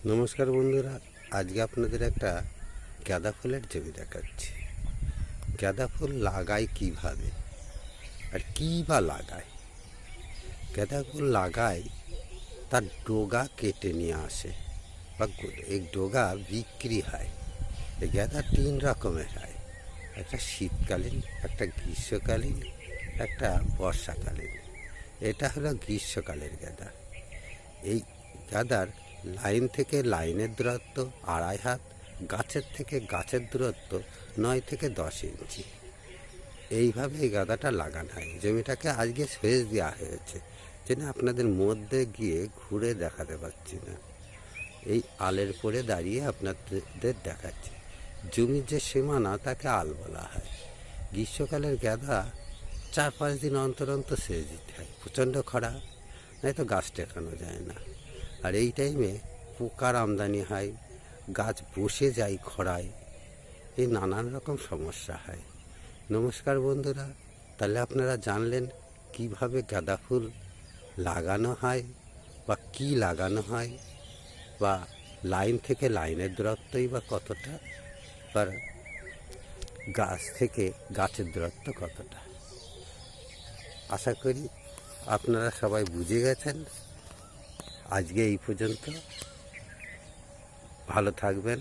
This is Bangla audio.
নমস্কার বন্ধুরা, আজকে আপনাদের একটা গাঁদা ফুলের জমি দেখাচ্ছি। গাঁদা ফুল লাগায় কিভাবে আর কী বা লাগায়। গাঁদা ফুল লাগায় তার ডগা কেটে নিয়ে আসে বা এই ডগা বিক্রি হয়। এই গাঁদা 3 রকমের হয়, একটা শীতকালীন, একটা গ্রীষ্মকালীন, একটা বর্ষাকালীন। এটা হলো গ্রীষ্মকালের গাঁদা। এই গাদার লাইন থেকে লাইনের দূরত্ব 2.5 হাত, গাছের থেকে গাছের দূরত্ব 9 থেকে 10 ইঞ্চি। এইভাবে এই গাদাটা লাগানো হয়। জমিটাকে আজকে সেচ দেওয়া হয়েছে, যেন আপনাদের মধ্যে গিয়ে ঘুরে দেখাতে পারছি না। এই আলের পরে দাঁড়িয়ে আপনাদের দেখাচ্ছি। জমির যে সীমানা তাকে আল বলা হয়। গ্রীষ্মকালের গাদা 4-5 দিন অন্তর অন্তর সেচ দিতে হয়। প্রচণ্ড খরা, নয়তো গাছ টেকানো যায় না। আর এই টাইমে পোকার আমদানি হয়, গাছ বসে যায় খরায়, এই নানান রকম সমস্যা হয়। নমস্কার বন্ধুরা, তাহলে আপনারা জানলেন কিভাবে গাঁদা ফুল লাগানো হয় বা কি লাগানো হয়, বা লাইন থেকে লাইনের দূরত্বই বা কতটা, বা গাছ থেকে গাছের দূরত্ব কতটা। আশা করি আপনারা সবাই বুঝে গেছেন। আজকে এই পর্যন্ত। ভালো থাকবেন।